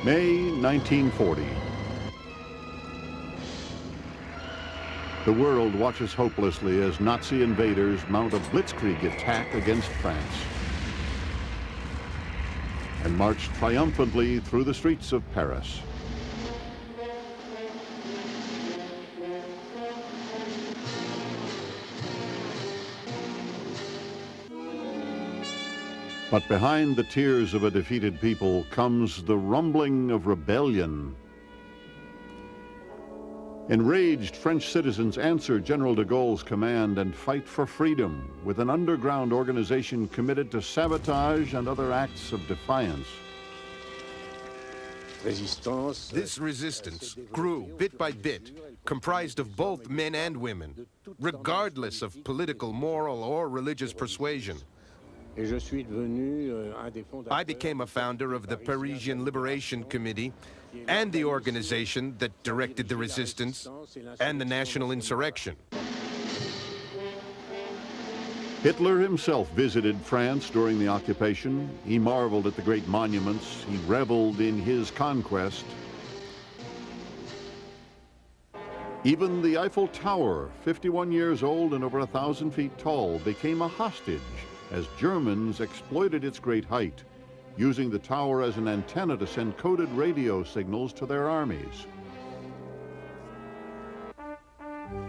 May 1940. The world watches hopelessly as Nazi invaders mount a blitzkrieg attack against France and march triumphantly through the streets of Paris. But behind the tears of a defeated people comes the rumbling of rebellion. Enraged French citizens answer General de Gaulle's command and fight for freedom with an underground organization committed to sabotage and other acts of defiance. This resistance grew bit by bit, comprised of both men and women, regardless of political, moral, or religious persuasion. I became a founder of the Parisian Liberation Committee and the organization that directed the resistance and the national insurrection. Hitler himself visited France during the occupation. He marveled at the great monuments. He reveled in his conquest. Even the Eiffel Tower, 51 years old and over 1,000 feet tall, became a hostage as Germans exploited its great height, using the tower as an antenna to send coded radio signals to their armies.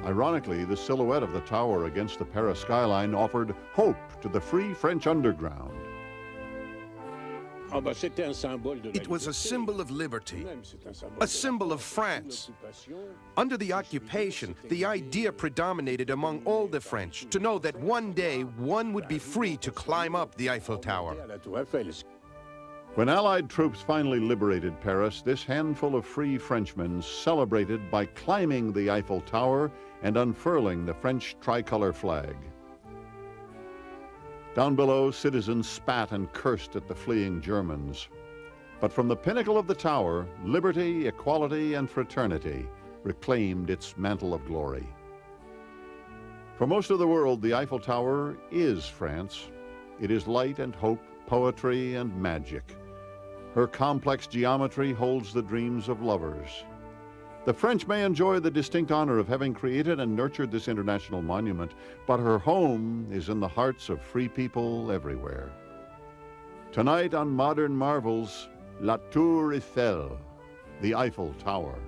Ironically, the silhouette of the tower against the Paris skyline offered hope to the free French underground. It was a symbol of liberty, a symbol of France. Under the occupation, the idea predominated among all the French to know that one day one would be free to climb up the Eiffel Tower. When Allied troops finally liberated Paris, this handful of free Frenchmen celebrated by climbing the Eiffel Tower and unfurling the French tricolor flag. Down below, citizens spat and cursed at the fleeing Germans. But from the pinnacle of the tower, liberty, equality, and fraternity reclaimed its mantle of glory. For most of the world, the Eiffel Tower is France. It is light and hope, poetry and magic. Her complex geometry holds the dreams of lovers. The French may enjoy the distinct honor of having created and nurtured this international monument, but her home is in the hearts of free people everywhere. Tonight on Modern Marvels, La Tour Eiffel, the Eiffel Tower.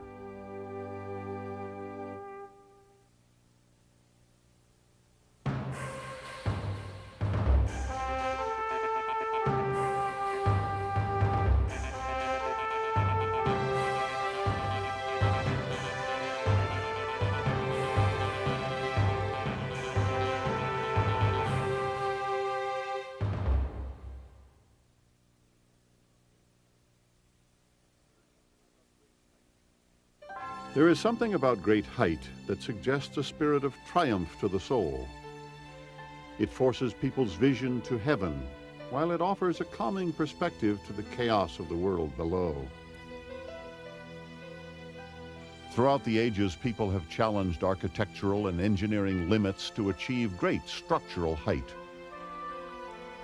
There is something about great height that suggests a spirit of triumph to the soul. It forces people's vision to heaven, while it offers a calming perspective to the chaos of the world below. Throughout the ages, people have challenged architectural and engineering limits to achieve great structural height.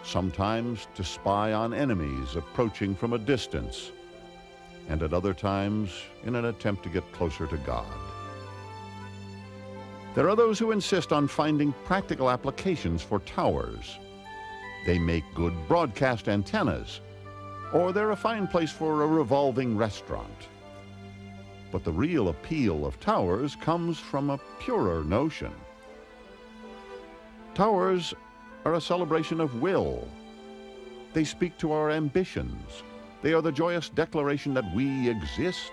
Sometimes to spy on enemies approaching from a distance, and at other times in an attempt to get closer to God. There are those who insist on finding practical applications for towers. They make good broadcast antennas, or they're a fine place for a revolving restaurant. But the real appeal of towers comes from a purer notion. Towers are a celebration of will. They speak to our ambitions. They are the joyous declaration that we exist.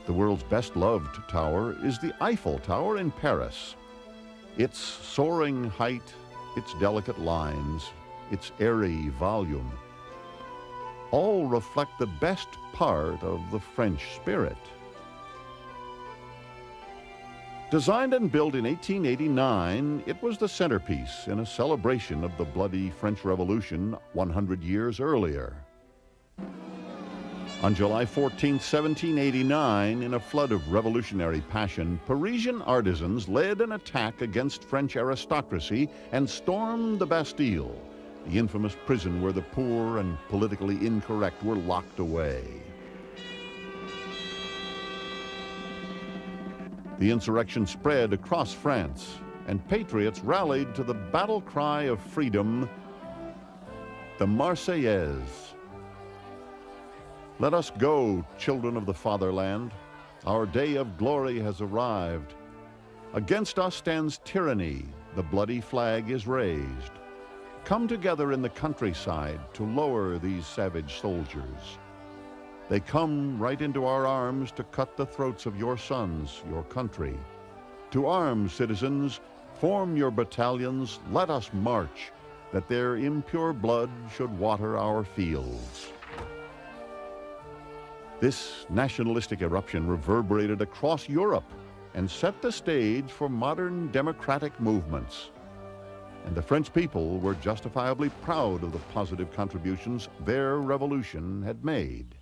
The world's best-loved tower is the Eiffel Tower in Paris. Its soaring height, its delicate lines, its airy volume, all reflect the best part of the French spirit. Designed and built in 1889, it was the centerpiece in a celebration of the bloody French Revolution 100 years earlier. On July 14, 1789, in a flood of revolutionary passion, Parisian artisans led an attack against French aristocracy and stormed the Bastille, the infamous prison where the poor and politically incorrect were locked away. The insurrection spread across France, and patriots rallied to the battle cry of freedom, the Marseillaise. Let us go, children of the fatherland. Our day of glory has arrived. Against us stands tyranny. The bloody flag is raised. Come together in the countryside to lower these savage soldiers. They come right into our arms to cut the throats of your sons, your country. To arms, citizens, form your battalions, let us march, that their impure blood should water our fields. This nationalistic eruption reverberated across Europe and set the stage for modern democratic movements. And the French people were justifiably proud of the positive contributions their revolution had made.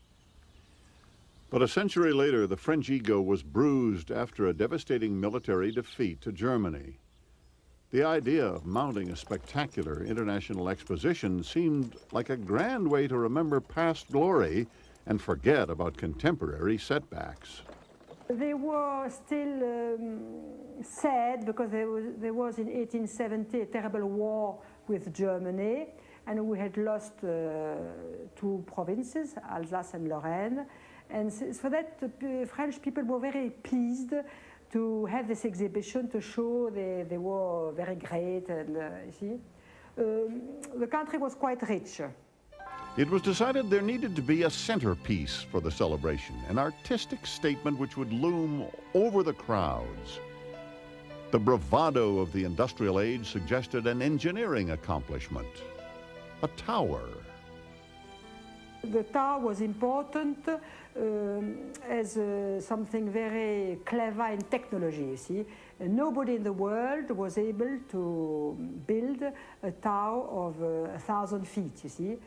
But a century later, the French ego was bruised after a devastating military defeat to Germany. The idea of mounting a spectacular international exposition seemed like a grand way to remember past glory and forget about contemporary setbacks. They were still sad because there was in 1870 a terrible war with Germany, and we had lost two provinces, Alsace and Lorraine. And for that, the French people were very pleased to have this exhibition to show they were very great. And you see, the country was quite rich. It was decided there needed to be a centerpiece for the celebration, an artistic statement which would loom over the crowds. The bravado of the industrial age suggested an engineering accomplishment, a tower. The tower was important as something very clever in technology, you see. Nobody in the world was able to build a tower of 1,000 feet, you see.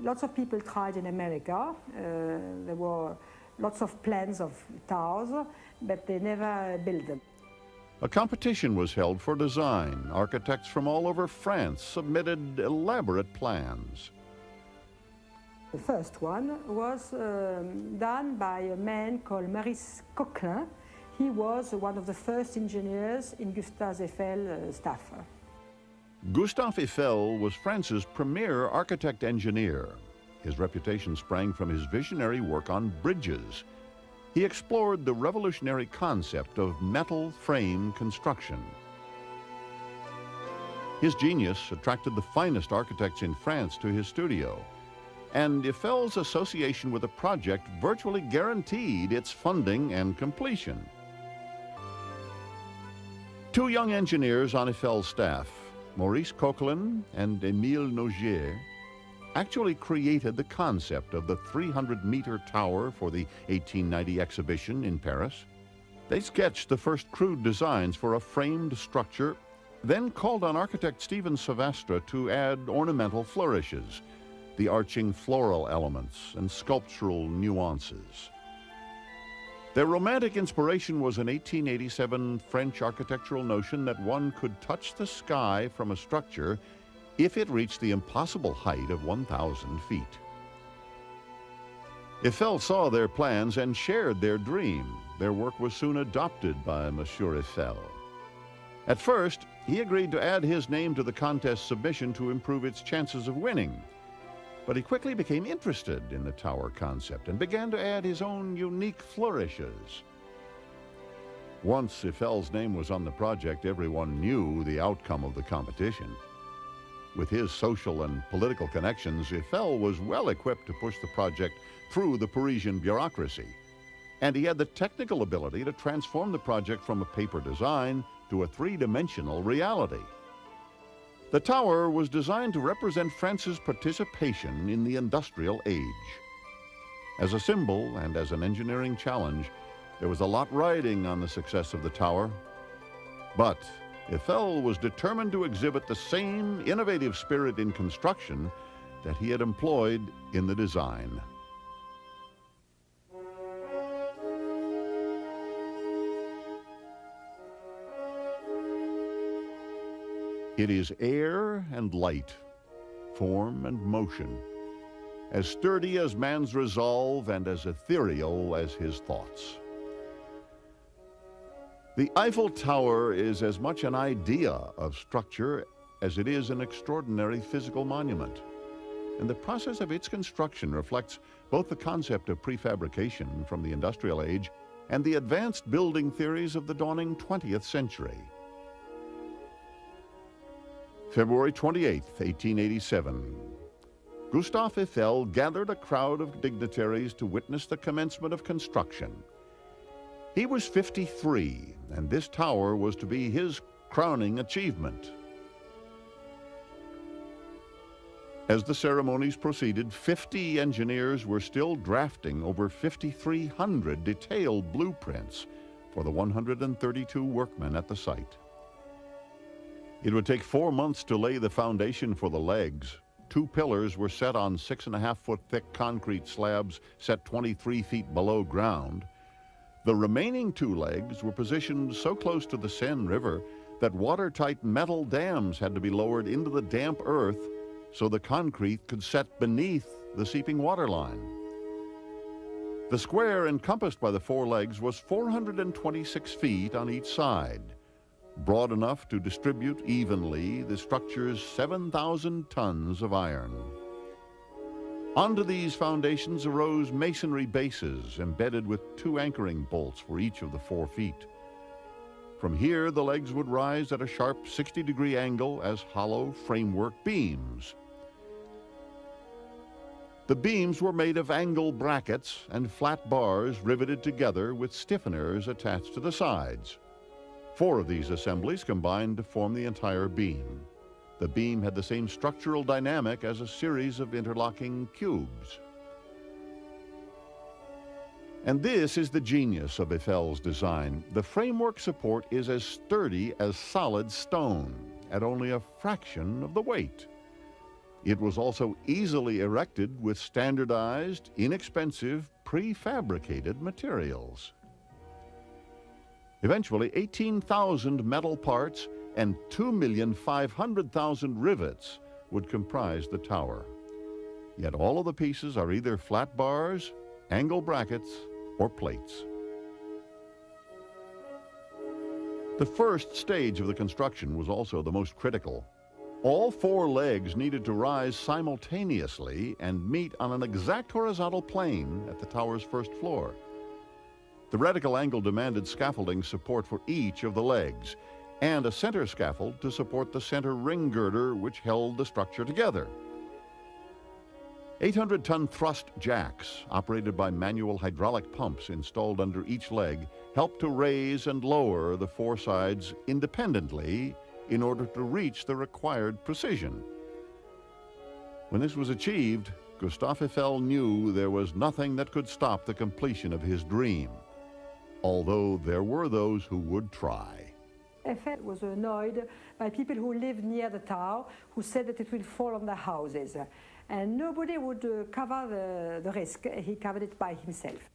Lots of people tried in America. There were lots of plans of towers, but they never built them. A competition was held for design. Architects from all over France submitted elaborate plans. The first one was done by a man called Maurice Coquelin. He was one of the first engineers in Gustave Eiffel's staff. Gustave Eiffel was France's premier architect-engineer. His reputation sprang from his visionary work on bridges. He explored the revolutionary concept of metal frame construction. His genius attracted the finest architects in France to his studio, and Eiffel's association with the project virtually guaranteed its funding and completion. Two young engineers on Eiffel's staff, Maurice Coquelin and Émile Nogier, actually created the concept of the 300-meter tower for the 1890 exhibition in Paris. They sketched the first crude designs for a framed structure, then called on architect Stephen Savastre to add ornamental flourishes, the arching floral elements and sculptural nuances. Their romantic inspiration was an 1887 French architectural notion that one could touch the sky from a structure if it reached the impossible height of 1,000 feet. Eiffel saw their plans and shared their dream. Their work was soon adopted by Monsieur Eiffel. At first, he agreed to add his name to the contest submission to improve its chances of winning. But he quickly became interested in the tower concept and began to add his own unique flourishes. Once Eiffel's name was on the project, everyone knew the outcome of the competition. With his social and political connections, Eiffel was well equipped to push the project through the Parisian bureaucracy. And he had the technical ability to transform the project from a paper design to a three-dimensional reality. The tower was designed to represent France's participation in the industrial age. As a symbol and as an engineering challenge, there was a lot riding on the success of the tower. But Eiffel was determined to exhibit the same innovative spirit in construction that he had employed in the design. It is air and light, form and motion, as sturdy as man's resolve and as ethereal as his thoughts. The Eiffel Tower is as much an idea of structure as it is an extraordinary physical monument. And the process of its construction reflects both the concept of prefabrication from the industrial age and the advanced building theories of the dawning 20th century. February 28, 1887. Gustave Eiffel gathered a crowd of dignitaries to witness the commencement of construction. He was 53, and this tower was to be his crowning achievement. As the ceremonies proceeded, 50 engineers were still drafting over 5,300 detailed blueprints for the 132 workmen at the site. It would take 4 months to lay the foundation for the legs. 2 pillars were set on 6.5-foot thick concrete slabs set 23 feet below ground. The remaining 2 legs were positioned so close to the Seine River that watertight metal dams had to be lowered into the damp earth so the concrete could set beneath the seeping water line. The square encompassed by the 4 legs was 426 feet on each side, broad enough to distribute evenly the structure's 7,000 tons of iron. Onto these foundations arose masonry bases embedded with 2 anchoring bolts for each of the 4 feet. From here, the legs would rise at a sharp 60-degree angle as hollow framework beams. The beams were made of angle brackets and flat bars riveted together with stiffeners attached to the sides. 4 of these assemblies combined to form the entire beam. The beam had the same structural dynamic as a series of interlocking cubes. And this is the genius of Eiffel's design. The framework support is as sturdy as solid stone, at only a fraction of the weight. It was also easily erected with standardized, inexpensive, prefabricated materials. Eventually, 18,000 metal parts and 2,500,000 rivets would comprise the tower. Yet all of the pieces are either flat bars, angle brackets, or plates. The first stage of the construction was also the most critical. All 4 legs needed to rise simultaneously and meet on an exact horizontal plane at the tower's first floor. The radical angle demanded scaffolding support for each of the legs, and a center scaffold to support the center ring girder which held the structure together. 800-ton thrust jacks, operated by manual hydraulic pumps installed under each leg, helped to raise and lower the 4 sides independently in order to reach the required precision. When this was achieved, Gustave Eiffel knew there was nothing that could stop the completion of his dream, although there were those who would try. Eiffel was annoyed by people who lived near the tower, who said that it will fall on their houses. And nobody would cover the risk. He covered it by himself.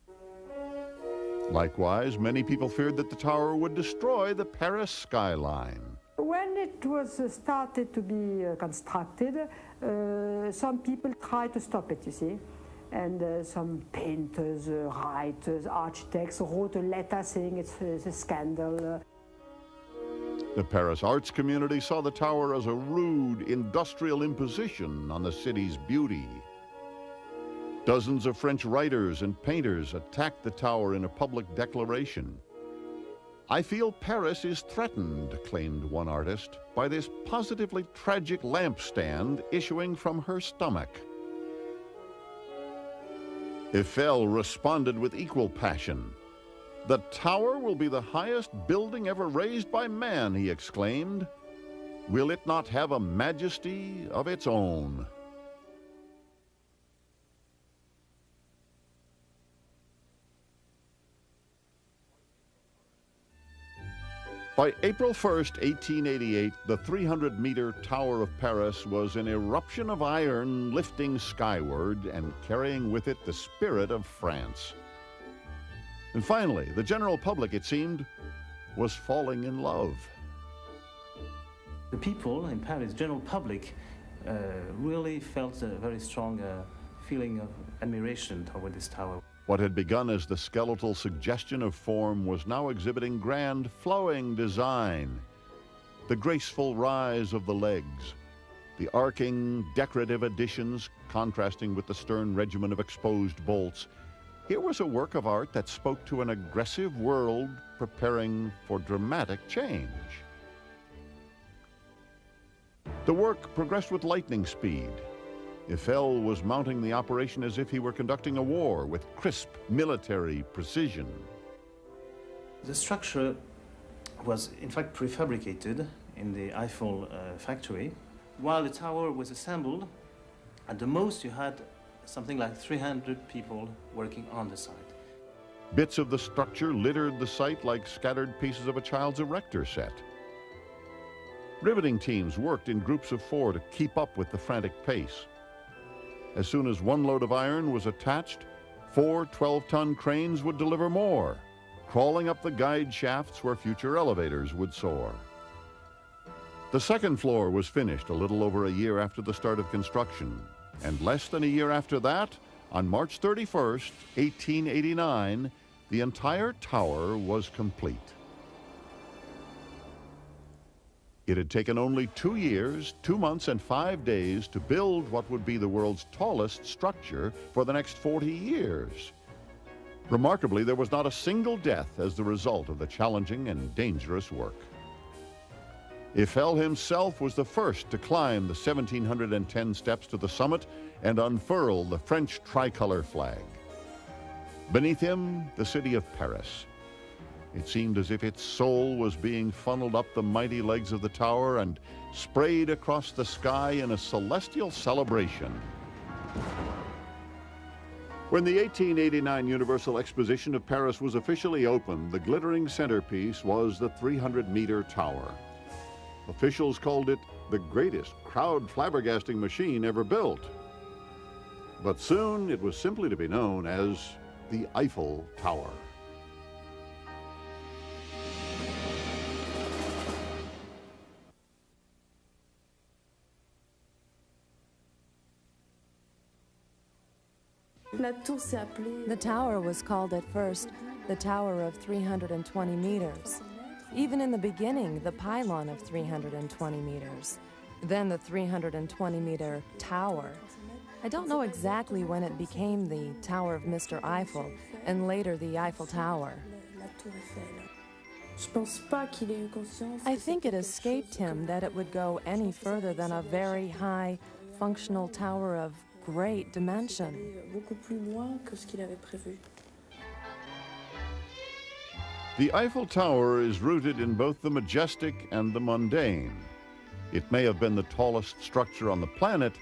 Likewise, many people feared that the tower would destroy the Paris skyline. When it was started to be constructed, some people tried to stop it, you see. And some painters, writers, architects wrote a letter saying it's a scandal. The Paris arts community saw the tower as a rude industrial imposition on the city's beauty. Dozens of French writers and painters attacked the tower in a public declaration. "I feel Paris is threatened," claimed one artist, "by this positively tragic lampstand issuing from her stomach." Eiffel responded with equal passion. "The tower will be the highest building ever raised by man," he exclaimed. "Will it not have a majesty of its own?" By April 1st, 1888, the 300-meter Tower of Paris was an eruption of iron lifting skyward and carrying with it the spirit of France. And finally, the general public, it seemed, was falling in love. The people in Paris, general public, really felt a very strong feeling of admiration toward this tower. What had begun as the skeletal suggestion of form was now exhibiting grand, flowing design. The graceful rise of the legs, the arcing, decorative additions contrasting with the stern regimen of exposed bolts. Here was a work of art that spoke to an aggressive world preparing for dramatic change. The work progressed with lightning speed. Eiffel was mounting the operation as if he were conducting a war with crisp military precision. The structure was in fact prefabricated in the Eiffel factory. While the tower was assembled, at the most you had something like 300 people working on the site. Bits of the structure littered the site like scattered pieces of a child's erector set. Riveting teams worked in groups of 4 to keep up with the frantic pace. As soon as one load of iron was attached, 4 12-ton cranes would deliver more, crawling up the guide shafts where future elevators would soar. The second floor was finished a little over a year after the start of construction, and less than a year after that, on March 31st, 1889, the entire tower was complete. It had taken only 2 years, 2 months, and 5 days to build what would be the world's tallest structure for the next 40 years. Remarkably, there was not a single death as the result of the challenging and dangerous work. Eiffel himself was the first to climb the 1,710 steps to the summit and unfurl the French tricolor flag. Beneath him, the city of Paris. It seemed as if its soul was being funneled up the mighty legs of the tower and sprayed across the sky in a celestial celebration. When the 1889 Universal Exposition of Paris was officially opened, the glittering centerpiece was the 300-meter tower. Officials called it the greatest crowd flabbergasting machine ever built. But soon it was simply to be known as the Eiffel Tower. The tower was called at first the Tower of 320 meters. Even in the beginning, the pylon of 320 meters. Then the 320-meter tower. I don't know exactly when it became the Tower of Mr. Eiffel, and later the Eiffel Tower. I think it escaped him that it would go any further than a very high, functional tower of great dimension. The Eiffel Tower is rooted in both the majestic and the mundane. It may have been the tallest structure on the planet,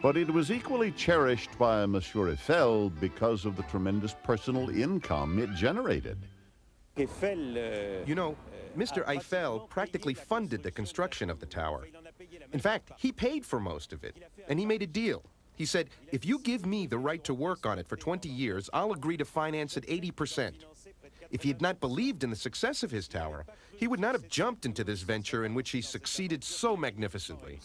but it was equally cherished by Monsieur Eiffel because of the tremendous personal income it generated. You know, Mr. Eiffel practically funded the construction of the tower. In fact, he paid for most of it, and he made a deal. He said, if you give me the right to work on it for 20 years, I'll agree to finance it 80%. If he had not believed in the success of his tower, he would not have jumped into this venture in which he succeeded so magnificently.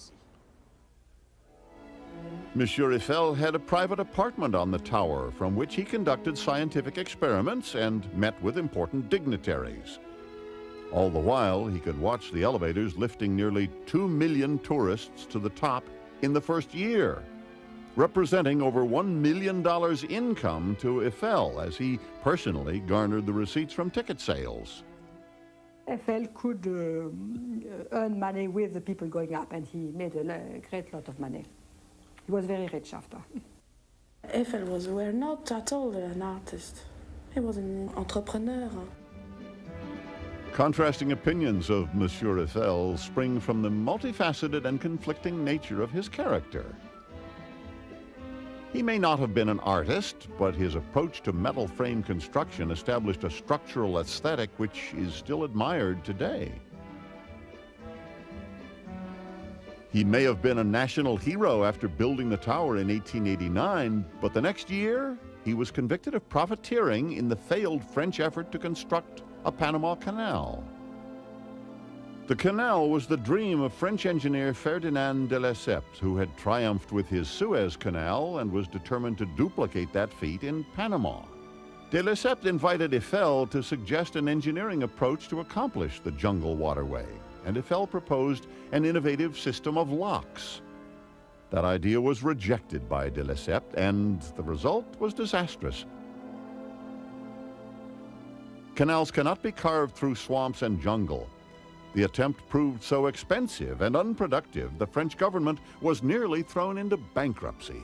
Monsieur Eiffel had a private apartment on the tower from which he conducted scientific experiments and met with important dignitaries. All the while, he could watch the elevators lifting nearly 2 million tourists to the top in the first year, representing over $1 million income to Eiffel as he personally garnered the receipts from ticket sales. Eiffel could earn money with the people going up, and he made a great lot of money. He was very rich after. Eiffel were not at all an artist. He was an entrepreneur. Contrasting opinions of Monsieur Eiffel spring from the multifaceted and conflicting nature of his character. He may not have been an artist, but his approach to metal frame construction established a structural aesthetic which is still admired today. He may have been a national hero after building the tower in 1889, but the next year, he was convicted of profiteering in the failed French effort to construct a Panama Canal. The canal was the dream of French engineer Ferdinand de Lesseps, who had triumphed with his Suez Canal and was determined to duplicate that feat in Panama. De Lesseps invited Eiffel to suggest an engineering approach to accomplish the jungle waterway, and Eiffel proposed an innovative system of locks. That idea was rejected by de Lesseps, and the result was disastrous. Canals cannot be carved through swamps and jungle. The attempt proved so expensive and unproductive, the French government was nearly thrown into bankruptcy.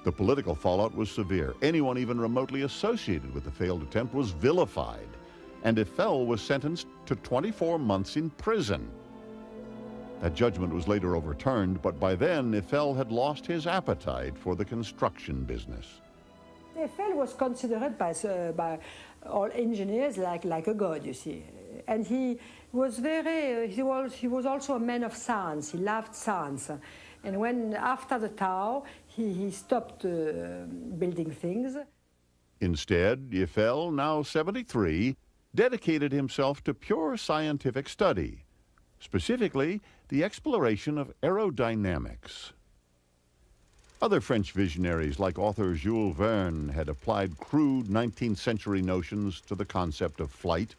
The political fallout was severe. Anyone even remotely associated with the failed attempt was vilified, and Eiffel was sentenced to 24 months in prison. That judgment was later overturned, but by then Eiffel had lost his appetite for the construction business. Eiffel was considered by all engineers like a god, you see. And he was he was also a man of science. He loved science. And when, after the Tower, he stopped building things. Instead, Eiffel, now 73, dedicated himself to pure scientific study, specifically the exploration of aerodynamics. Other French visionaries like author Jules Verne had applied crude 19th century notions to the concept of flight,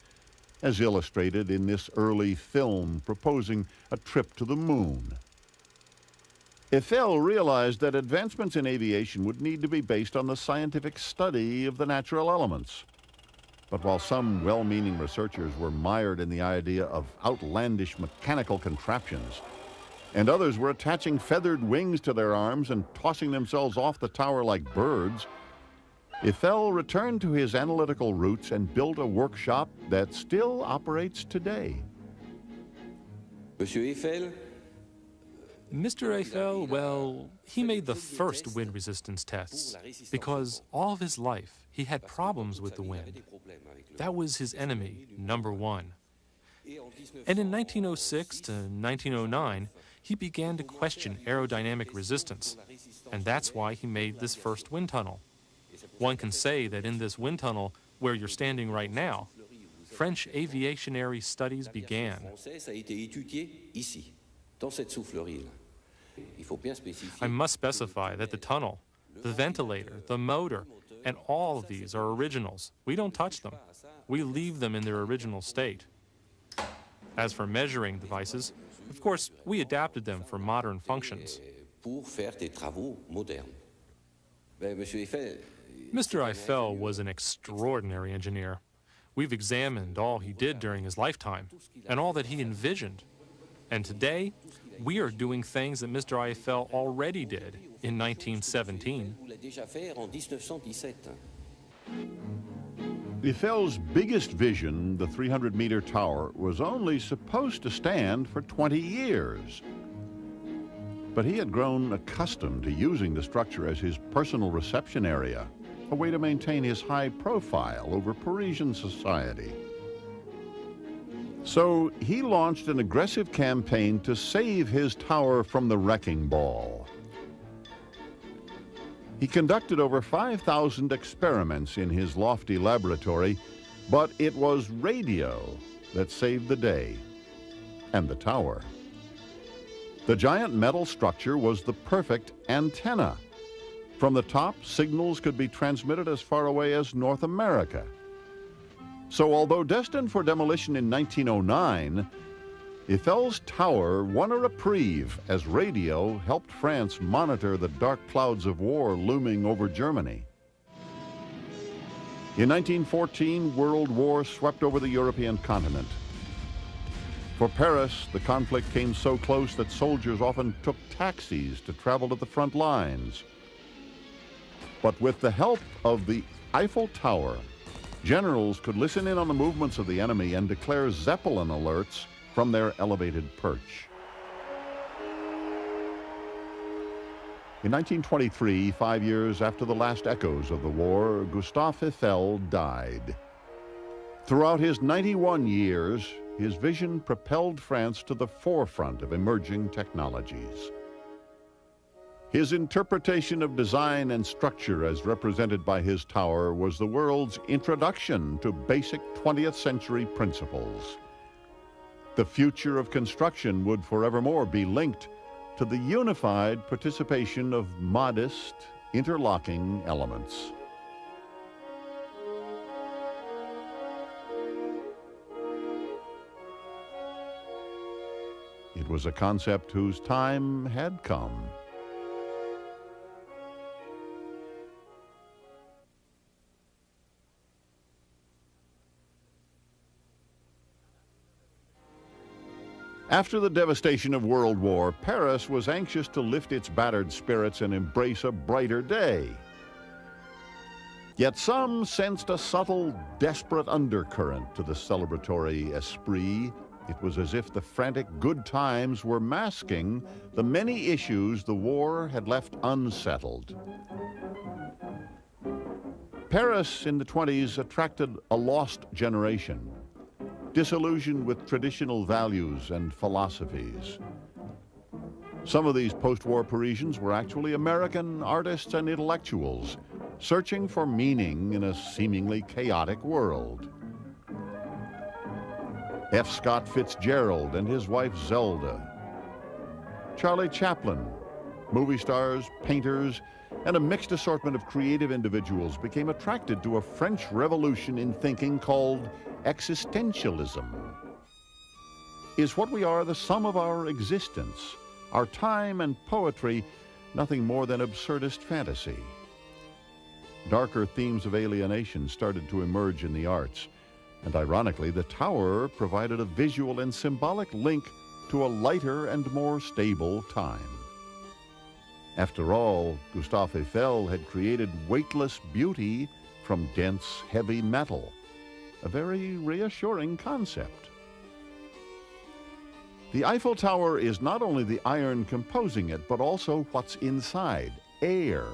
as illustrated in this early film proposing a trip to the moon. Eiffel realized that advancements in aviation would need to be based on the scientific study of the natural elements. But while some well-meaning researchers were mired in the idea of outlandish mechanical contraptions, and others were attaching feathered wings to their arms and tossing themselves off the tower like birds, Eiffel returned to his analytical roots and built a workshop that still operates today. Mr. Eiffel, well, he made the first wind resistance tests because all of his life he had problems with the wind. That was his enemy, number one. And in 1906 to 1909, he began to question aerodynamic resistance, and that's why he made this first wind tunnel. One can say that in this wind tunnel, where you're standing right now, French aviationary studies began. I must specify that the tunnel, the ventilator, the motor, and all of these are originals. We don't touch them. We leave them in their original state. As for measuring devices, of course, we adapted them for modern functions. Mr. Eiffel was an extraordinary engineer. We've examined all he did during his lifetime and all that he envisioned. And today, we are doing things that Mr. Eiffel already did in 1917. Eiffel's biggest vision, the 300-meter tower, was only supposed to stand for 20 years. But he had grown accustomed to using the structure as his personal reception area, a way to maintain his high profile over Parisian society. So he launched an aggressive campaign to save his tower from the wrecking ball. He conducted over 5,000 experiments in his lofty laboratory, but it was radio that saved the day, and the tower. The giant metal structure was the perfect antenna. From the top, signals could be transmitted as far away as North America. So although destined for demolition in 1909, Eiffel's tower won a reprieve as radio helped France monitor the dark clouds of war looming over Germany. In 1914, World War swept over the European continent. For Paris, the conflict came so close that soldiers often took taxis to travel to the front lines. But with the help of the Eiffel Tower, generals could listen in on the movements of the enemy and declare Zeppelin alerts from their elevated perch. In 1923, 5 years after the last echoes of the war, Gustave Eiffel died. Throughout his 91 years, his vision propelled France to the forefront of emerging technologies. His interpretation of design and structure as represented by his tower was the world's introduction to basic 20th century principles. The future of construction would forevermore be linked to the unified participation of modest, interlocking elements. It was a concept whose time had come. After the devastation of World War, Paris was anxious to lift its battered spirits and embrace a brighter day. Yet some sensed a subtle, desperate undercurrent to the celebratory esprit. It was as if the frantic good times were masking the many issues the war had left unsettled. Paris in the 20s attracted a lost generation, disillusioned with traditional values and philosophies. Some of these post-war Parisians were actually American artists and intellectuals, searching for meaning in a seemingly chaotic world. F. Scott Fitzgerald and his wife Zelda, Charlie Chaplin, movie stars, painters, and a mixed assortment of creative individuals became attracted to a French revolution in thinking called existentialism. Is what we are the sum of our existence, our time and poetry, nothing more than absurdist fantasy? Darker themes of alienation started to emerge in the arts, and ironically, the tower provided a visual and symbolic link to a lighter and more stable time. After all, Gustave Eiffel had created weightless beauty from dense, heavy metal, a very reassuring concept. The Eiffel Tower is not only the iron composing it, but also what's inside, air,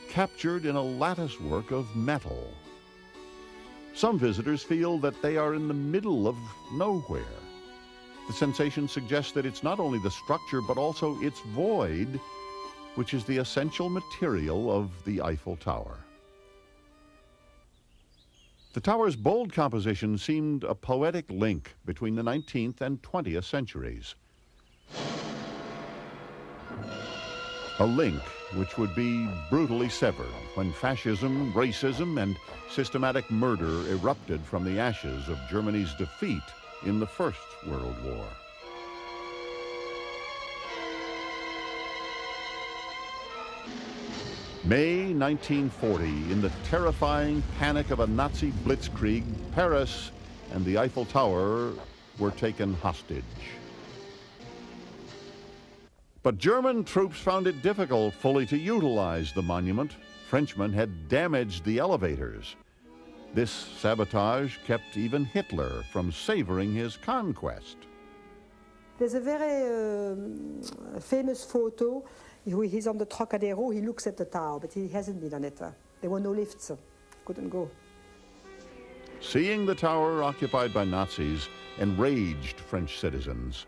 captured in a latticework of metal. Some visitors feel that they are in the middle of nowhere. The sensation suggests that it's not only the structure, but also its void, which is the essential material of the Eiffel Tower. The tower's bold composition seemed a poetic link between the 19th and 20th centuries. A link which would be brutally severed when fascism, racism, and systematic murder erupted from the ashes of Germany's defeat in the First World War. May 1940, in the terrifying panic of a Nazi blitzkrieg, Paris and the Eiffel Tower were taken hostage. But German troops found it difficult fully to utilize the monument. Frenchmen had damaged the elevators. This sabotage kept even Hitler from savoring his conquest. There's a very famous photo. He's on the Trocadero, he looks at the tower, but he hasn't been on it. There were no lifts, couldn't go. Seeing the tower occupied by Nazis enraged French citizens.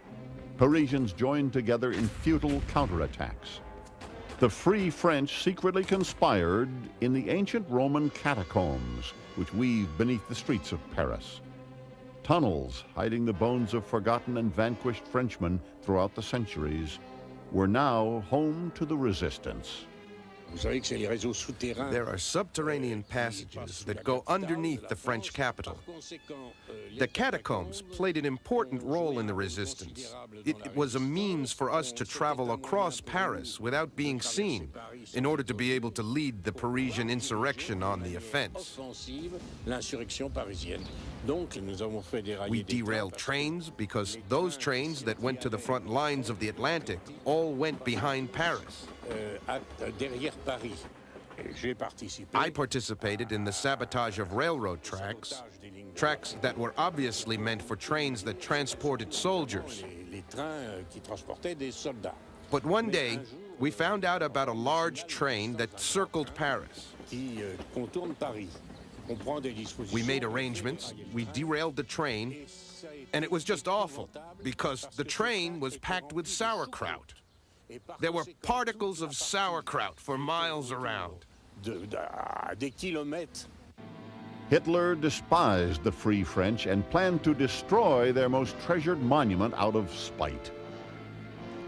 Parisians joined together in futile counterattacks. The Free French secretly conspired in the ancient Roman catacombs, which weave beneath the streets of Paris. Tunnels hiding the bones of forgotten and vanquished Frenchmen throughout the centuries were now home to the resistance. There are subterranean passages that go underneath the French capital. The catacombs played an important role in the resistance. It was a means for us to travel across Paris without being seen in order to be able to lead the Parisian insurrection on the offense. We derailed trains because those trains that went to the front lines of the Atlantic all went behind Paris. I participated in the sabotage of railroad tracks, tracks that were obviously meant for trains that transported soldiers. But one day, we found out about a large train that circled Paris. We made arrangements, we derailed the train, and it was just awful because the train was packed with sauerkraut. There were particles of sauerkraut for miles around. Hitler despised the Free French and planned to destroy their most treasured monument out of spite.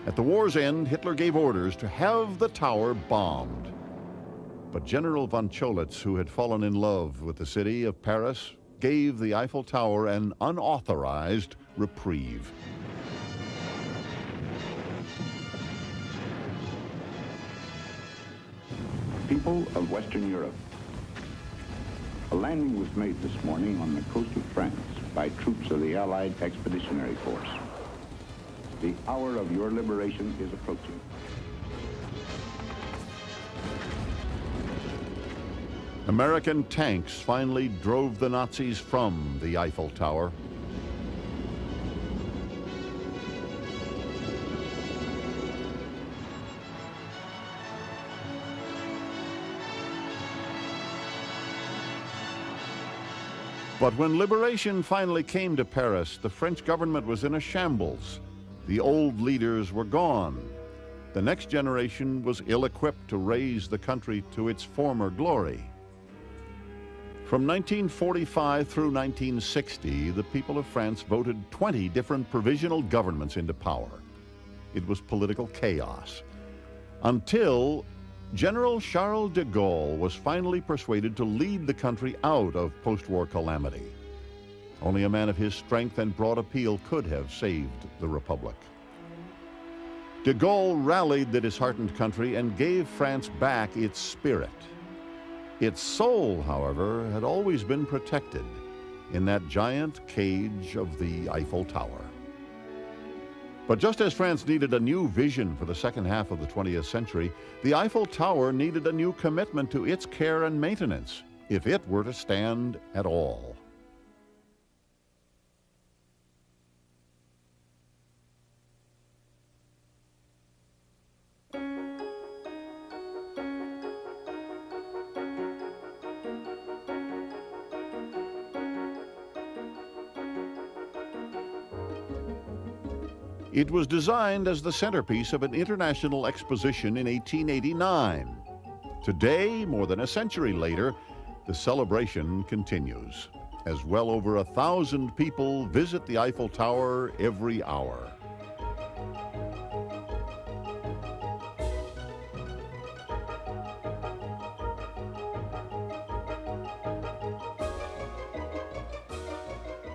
At the war's end, Hitler gave orders to have the tower bombed. But General von Cholitz, who had fallen in love with the city of Paris, gave the Eiffel Tower an unauthorized reprieve. People of Western Europe, a landing was made this morning on the coast of France by troops of the Allied Expeditionary Force. The hour of your liberation is approaching. American tanks finally drove the Nazis from the Eiffel Tower. But when liberation finally came to Paris, the French government was in a shambles. The old leaders were gone. The next generation was ill-equipped to raise the country to its former glory. From 1945 through 1960, the people of France voted 20 different provisional governments into power. It was political chaos, until General Charles de Gaulle was finally persuaded to lead the country out of post-war calamity. Only a man of his strength and broad appeal could have saved the Republic. De Gaulle rallied the disheartened country and gave France back its spirit. Its soul, however, had always been protected in that giant cage of the Eiffel Tower. But just as France needed a new vision for the second half of the 20th century, the Eiffel Tower needed a new commitment to its care and maintenance if it were to stand at all. It was designed as the centerpiece of an international exposition in 1889. Today, more than a century later, the celebration continues, as well over 1,000 people visit the Eiffel Tower every hour.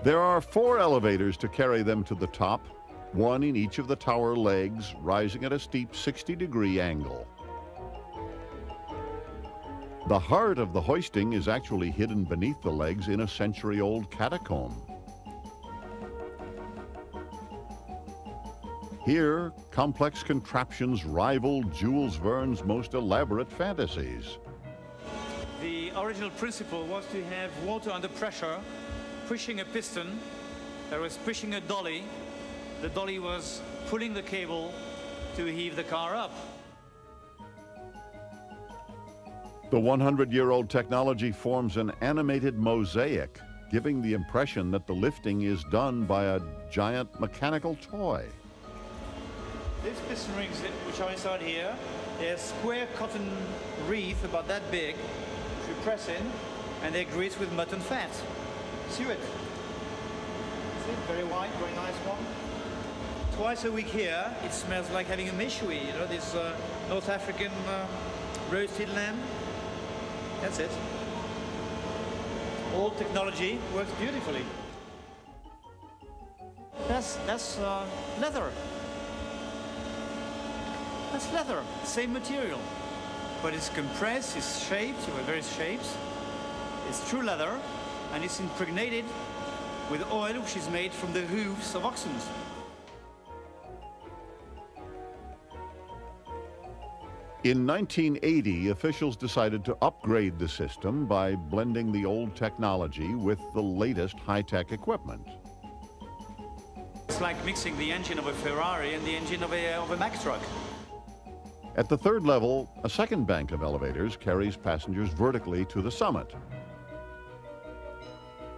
There are 4 elevators to carry them to the top, one in each of the tower legs, rising at a steep 60-degree angle. The heart of the hoisting is actually hidden beneath the legs in a century-old catacomb. Here, complex contraptions rival Jules Verne's most elaborate fantasies. The original principle was to have water under pressure, pushing a piston that was pushing a dolly. The dolly was pulling the cable to heave the car up. The 100-year-old technology forms an animated mosaic, giving the impression that the lifting is done by a giant mechanical toy. These piston rings, which are inside here, they're square cotton wreath about that big, which you press in, and they're greased with mutton fat. See it? See it? Very white, very nice one. Twice a week here, it smells like having a méchoui, you know, this North African roasted lamb. That's it. All technology works beautifully. That's leather. That's leather, same material. But it's compressed, it's shaped, you have various shapes. It's true leather, and it's impregnated with oil which is made from the hooves of oxen. In 1980, officials decided to upgrade the system by blending the old technology with the latest high-tech equipment. It's like mixing the engine of a Ferrari and the engine of a Mack truck. At the 3rd level, a second bank of elevators carries passengers vertically to the summit.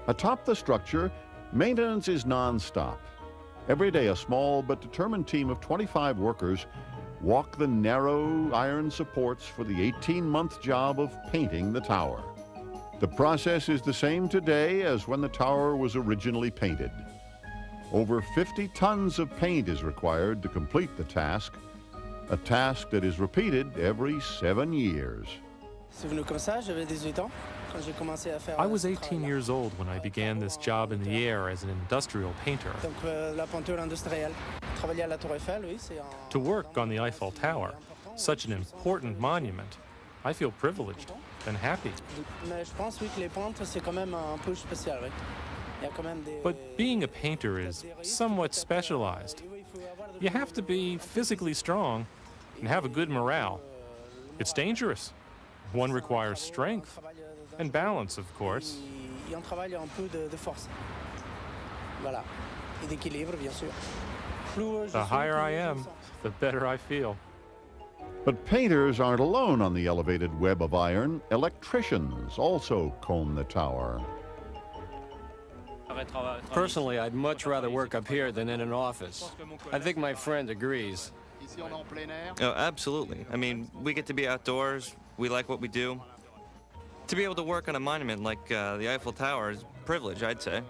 Atop the structure, maintenance is non-stop. Every day, a small but determined team of 25 workers walk the narrow iron supports for the 18-month job of painting the tower. The process is the same today as when the tower was originally painted. Over 50 tons of paint is required to complete the task, a task that is repeated every 7 years. I was 18 years old when I began this job in the air as an industrial painter. To work on the Eiffel Tower, such an important monument, I feel privileged and happy. But being a painter is somewhat specialized. You have to be physically strong and have a good morale. It's dangerous. One requires strength and balance, of course. The higher I am, the better I feel. But painters aren't alone on the elevated web of iron. Electricians also comb the tower. Personally, I'd much rather work up here than in an office. I think my friend agrees. Oh, absolutely. I mean, we get to be outdoors. We like what we do. To be able to work on a monument like the Eiffel Tower is a privilege, I'd say.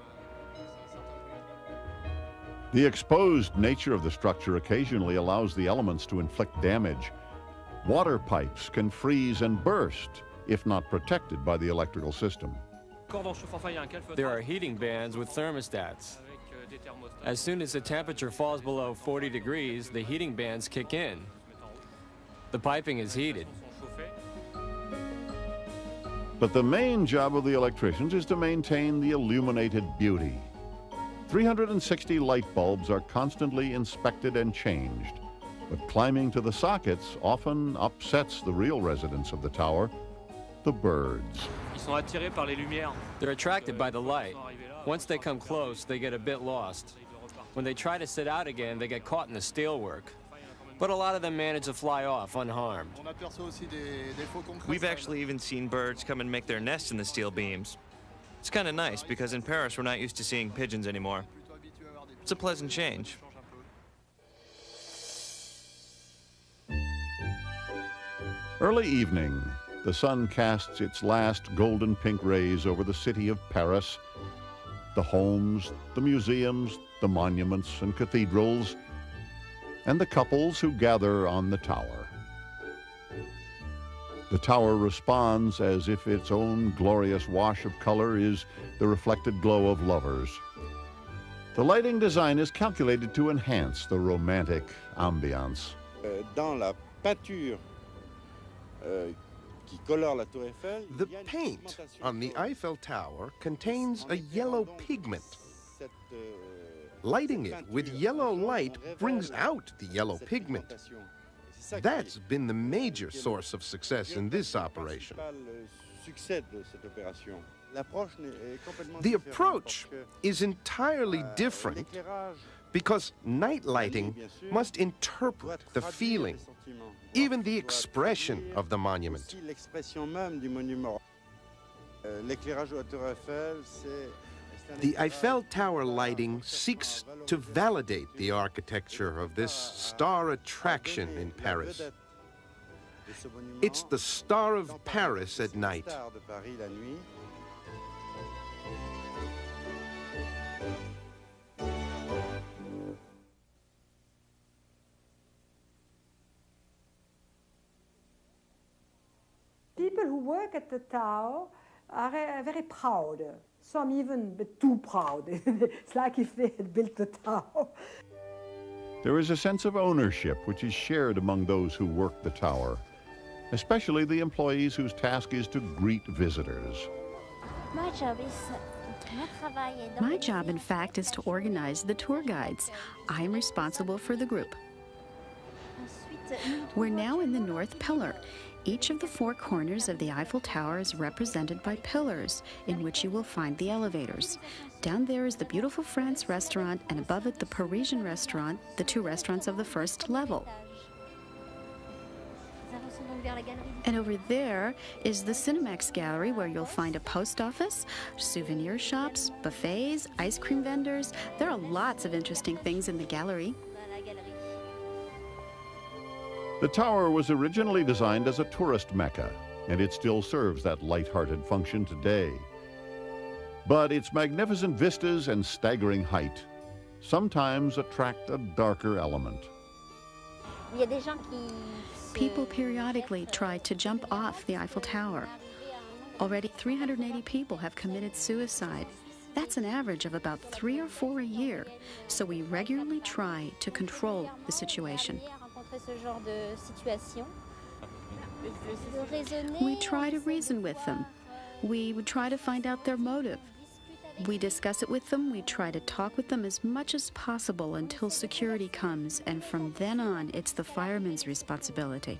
The exposed nature of the structure occasionally allows the elements to inflict damage. Water pipes can freeze and burst if not protected by the electrical system. There are heating bands with thermostats. As soon as the temperature falls below 40 degrees, the heating bands kick in. The piping is heated. But the main job of the electricians is to maintain the illuminated beauty. 360 light bulbs are constantly inspected and changed, but climbing to the sockets often upsets the real residents of the tower, the birds. They're attracted by the light. Once they come close, they get a bit lost. When they try to sit out again, they get caught in the steelwork. But a lot of them manage to fly off unharmed. We've actually even seen birds come and make their nests in the steel beams. It's kind of nice because in Paris we're not used to seeing pigeons anymore. It's a pleasant change. Early evening, the sun casts its last golden pink rays over the city of Paris. The homes, the museums, the monuments and cathedrals, and the couples who gather on the tower. The tower responds as if its own glorious wash of color is the reflected glow of lovers. The lighting design is calculated to enhance the romantic ambiance. The paint on the Eiffel Tower contains a yellow pigment. Lighting it with yellow light brings out the yellow pigment. That's been the major source of success in this operation. The approach is entirely different because night lighting must interpret the feeling, even the expression of the monument. The Eiffel Tower lighting seeks to validate the architecture of this star attraction in Paris. It's the star of Paris at night. People who work at the tower are very proud. Some even too proud. It's like if they had built the tower. There is a sense of ownership which is shared among those who work the tower, especially the employees whose task is to greet visitors. My job, in fact, is to organize the tour guides. I am responsible for the group. We're now in the North Pillar. Each of the four corners of the Eiffel Tower is represented by pillars, in which you will find the elevators. Down there is the beautiful France restaurant, and above it the Parisian restaurant, the two restaurants of the first level. And over there is the Cinemax Gallery, where you'll find a post office, souvenir shops, buffets, ice cream vendors. There are lots of interesting things in the gallery. The tower was originally designed as a tourist mecca. and it still serves that light-hearted function today. But its magnificent vistas and staggering height sometimes attract a darker element. People periodically try to jump off the Eiffel Tower. Already 380 people have committed suicide. That's an average of about 3 or 4 a year. So we regularly try to control the situation. We try to reason with them. We would try to find out their motive. We discuss it with them. We try to talk with them as much as possible until security comes, and from then on, it's the fireman's responsibility.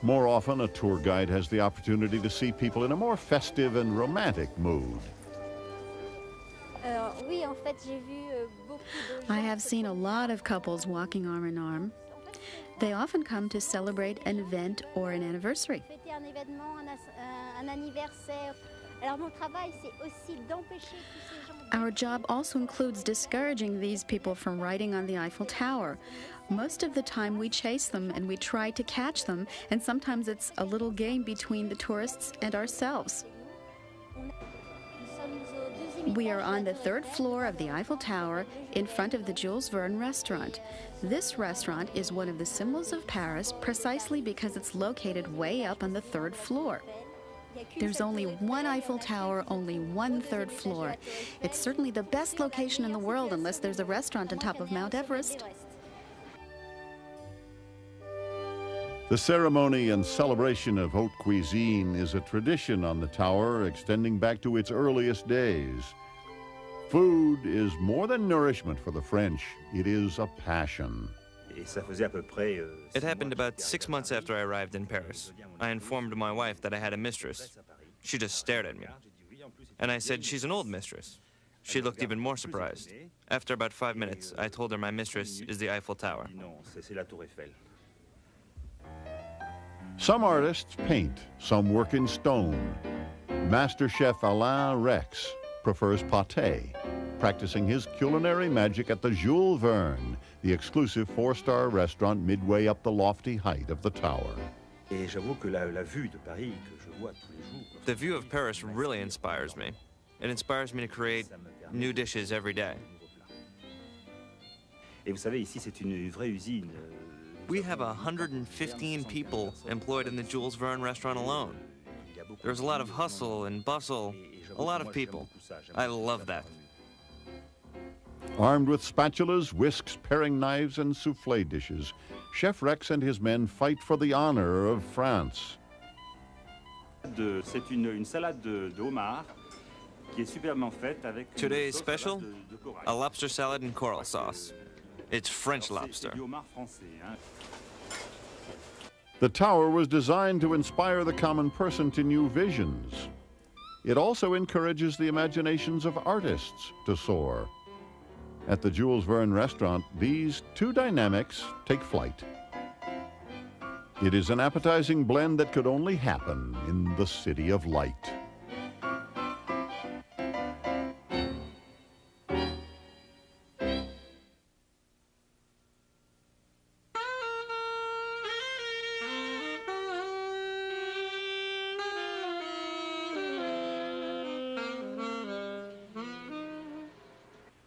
More often, a tour guide has the opportunity to see people in a more festive and romantic mood. I have seen a lot of couples walking arm in arm. They often come to celebrate an event or an anniversary. Our job also includes discouraging these people from riding on the Eiffel Tower. Most of the time we chase them and we try to catch them, and sometimes it's a little game between the tourists and ourselves. We are on the 3rd floor of the Eiffel Tower in front of the Jules Verne restaurant. This restaurant is one of the symbols of Paris precisely because it's located way up on the 3rd floor. There's only one Eiffel Tower, only one 3rd floor. It's certainly the best location in the world unless there's a restaurant on top of Mount Everest. The ceremony and celebration of haute cuisine is a tradition on the tower extending back to its earliest days. Food is more than nourishment for the French. It is a passion. It happened about 6 months after I arrived in Paris. I informed my wife that I had a mistress. She just stared at me. And I said, she's an old mistress. She looked even more surprised. After about 5 minutes, I told her my mistress is the Eiffel Tower. Some artists paint, some work in stone. Master chef Alain Rex prefers pâté, practicing his culinary magic at the Jules Verne, the exclusive 4-star restaurant midway up the lofty height of the tower. The view of Paris really inspires me. It inspires me to create new dishes every day. We have 115 people employed in the Jules Verne restaurant alone. There's a lot of hustle and bustle, a lot of people. I love that. Armed with spatulas, whisks, paring knives, and soufflé dishes, Chef Rex and his men fight for the honor of France. Today's special, a lobster salad and coral sauce. It's French lobster. The tower was designed to inspire the common person to new visions. It also encourages the imaginations of artists to soar. At the Jules Verne restaurant, these two dynamics take flight. It is an appetizing blend that could only happen in the City of Light.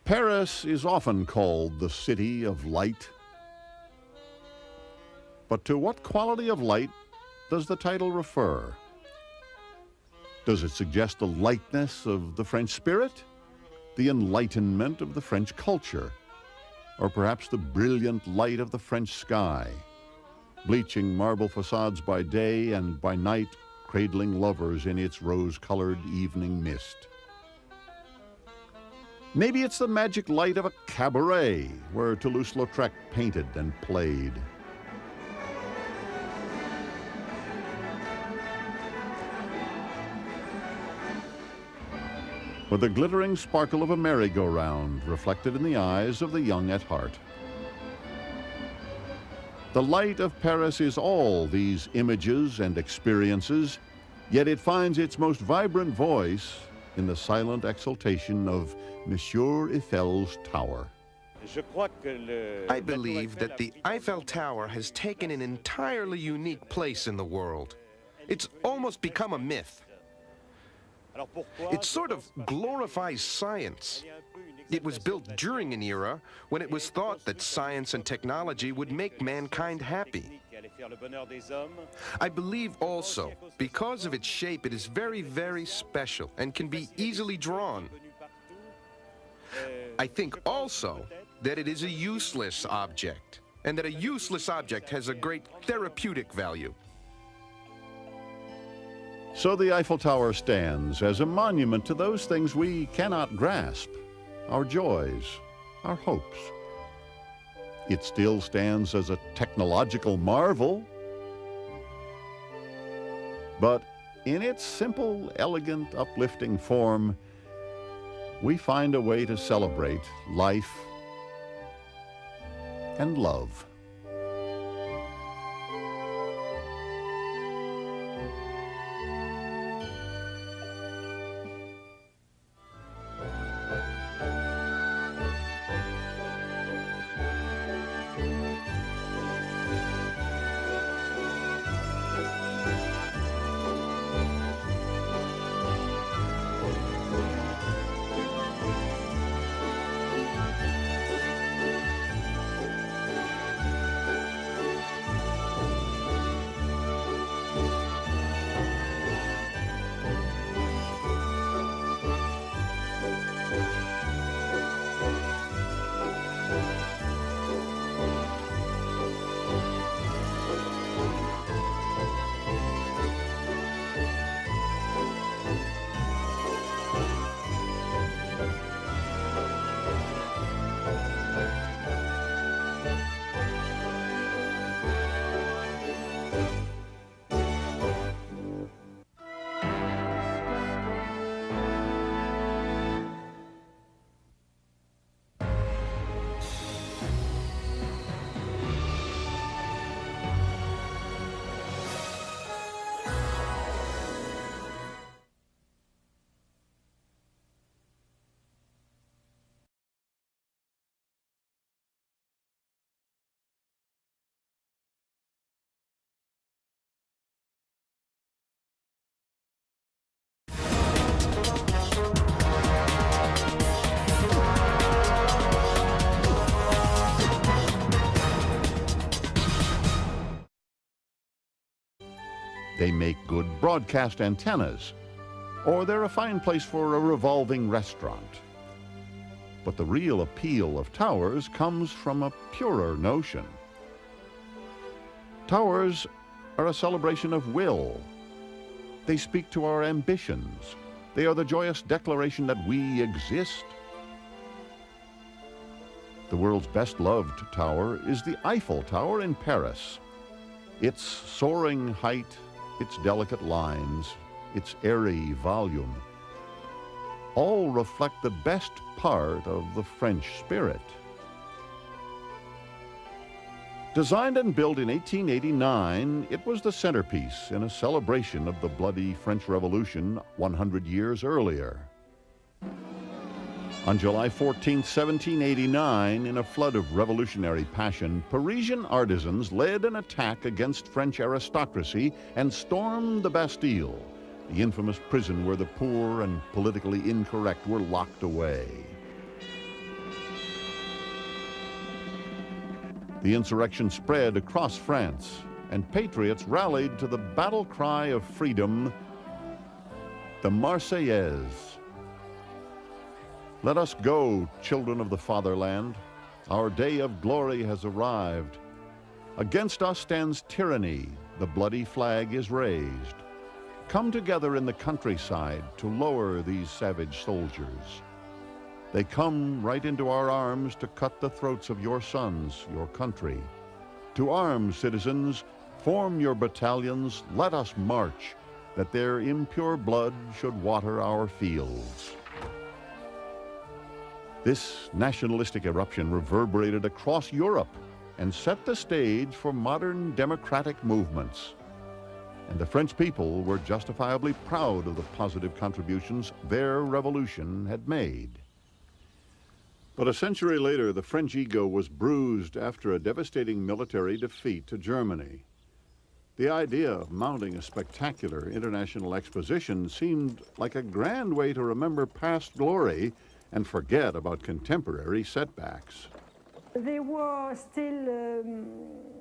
Paris is often called the City of Light. But to what quality of light does the title refer? Does it suggest the lightness of the French spirit, the enlightenment of the French culture, or perhaps the brilliant light of the French sky, bleaching marble facades by day and by night, cradling lovers in its rose-colored evening mist? Maybe it's the magic light of a cabaret where Toulouse-Lautrec painted and played. Or the glittering sparkle of a merry-go-round reflected in the eyes of the young at heart. The light of Paris is all these images and experiences, yet it finds its most vibrant voice in the silent exultation of Monsieur Eiffel's tower. I believe that the Eiffel Tower has taken an entirely unique place in the world. It's almost become a myth. It sort of glorifies science. It was built during an era when it was thought that science and technology would make mankind happy. I believe also, because of its shape, it is very, very special and can be easily drawn. I think also that it is a useless object, and that a useless object has a great therapeutic value. So the Eiffel Tower stands as a monument to those things we cannot grasp, our joys, our hopes. It still stands as a technological marvel, but in its simple, elegant, uplifting form, we find a way to celebrate life and love. They make good broadcast antennas, or they're a fine place for a revolving restaurant. But the real appeal of towers comes from a purer notion. Towers are a celebration of will. They speak to our ambitions. They are the joyous declaration that we exist. The world's best-loved tower is the Eiffel Tower in Paris. Its soaring height, its delicate lines, its airy volume, all reflect the best part of the French spirit. Designed and built in 1889, it was the centerpiece in a celebration of the bloody French Revolution 100 years earlier. On July 14, 1789, in a flood of revolutionary passion, Parisian artisans led an attack against French aristocracy and stormed the Bastille, the infamous prison where the poor and politically incorrect were locked away. The insurrection spread across France, and patriots rallied to the battle cry of freedom, the Marseillaise. Let us go, children of the fatherland. Our day of glory has arrived. Against us stands tyranny. The bloody flag is raised. Come together in the countryside to lower these savage soldiers. They come right into our arms to cut the throats of your sons, your country. To arms, citizens, form your battalions, let us march, that their impure blood should water our fields. This nationalistic eruption reverberated across Europe and set the stage for modern democratic movements. And the French people were justifiably proud of the positive contributions their revolution had made. But a century later, the French ego was bruised after a devastating military defeat to Germany. The idea of mounting a spectacular international exposition seemed like a grand way to remember past glory and forget about contemporary setbacks. They were still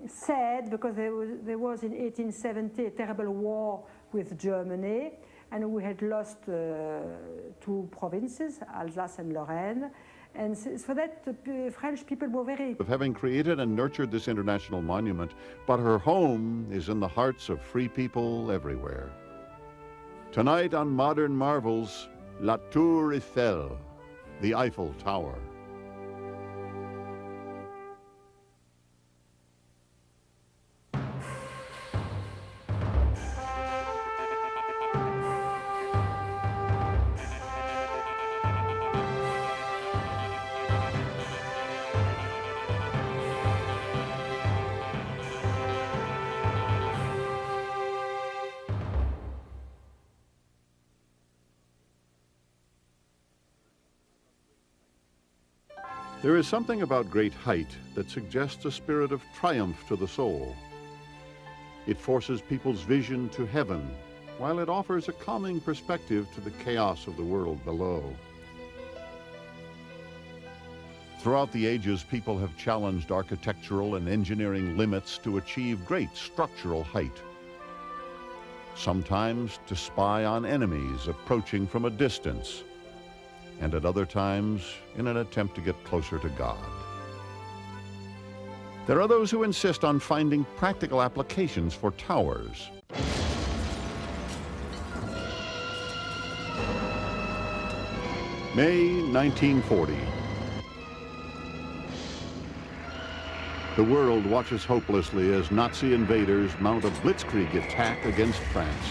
sad because there was in 1870 a terrible war with Germany, and we had lost two provinces, Alsace and Lorraine. And for that, the French people were very... Of having created and nurtured this international monument, but her home is in the hearts of free people everywhere. Tonight on Modern Marvels, La Tour Eiffel, the Eiffel Tower. There is something about great height that suggests a spirit of triumph to the soul. It forces people's vision to heaven, while it offers a calming perspective to the chaos of the world below. Throughout the ages, people have challenged architectural and engineering limits to achieve great structural height. Sometimes to spy on enemies approaching from a distance, and at other times in an attempt to get closer to God. There are those who insist on finding practical applications for towers. May 1940. The world watches hopelessly as Nazi invaders mount a blitzkrieg attack against France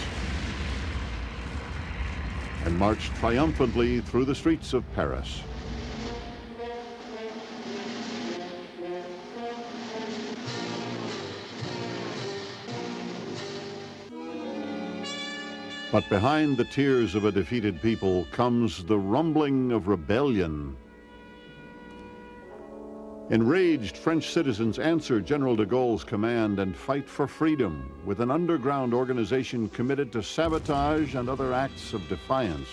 and march triumphantly through the streets of Paris. But behind the tears of a defeated people comes the rumbling of rebellion. Enraged French citizens answer General de Gaulle's command and fight for freedom with an underground organization committed to sabotage and other acts of defiance.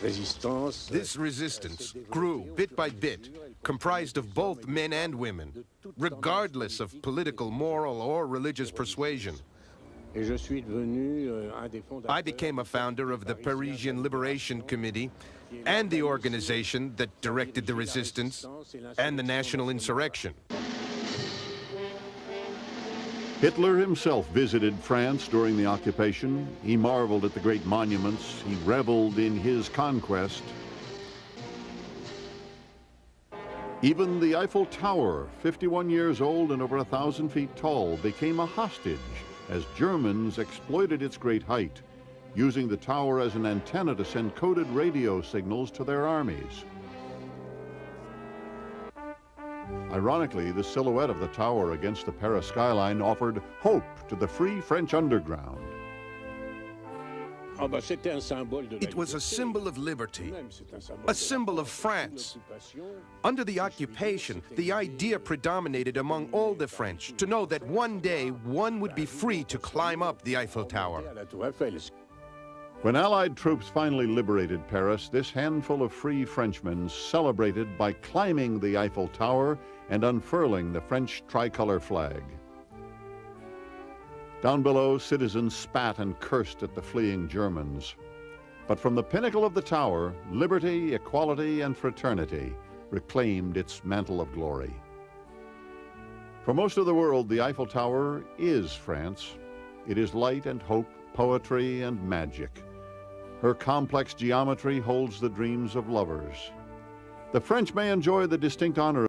This resistance grew bit by bit, comprised of both men and women, regardless of political, moral, or religious persuasion. I became a founder of the Parisian Liberation Committee and the organization that directed the resistance and the national insurrection. Hitler himself visited France during the occupation. He marveled at the great monuments. He reveled in his conquest. Even the Eiffel Tower, 51 years old and over 1,000 feet tall, became a hostage as Germans exploited its great height, using the tower as an antenna to send coded radio signals to their armies. Ironically, the silhouette of the tower against the Paris skyline offered hope to the free French underground. It was a symbol of liberty, a symbol of France. Under the occupation, the idea predominated among all the French to know that one day one would be free to climb up the Eiffel Tower. When Allied troops finally liberated Paris, this handful of free Frenchmen celebrated by climbing the Eiffel Tower and unfurling the French tricolor flag. Down below, citizens spat and cursed at the fleeing Germans. But from the pinnacle of the tower, liberty, equality, and fraternity reclaimed its mantle of glory. For most of the world, the Eiffel Tower is France. It is light and hope, poetry and magic. Her complex geometry holds the dreams of lovers. The French may enjoy the distinct honor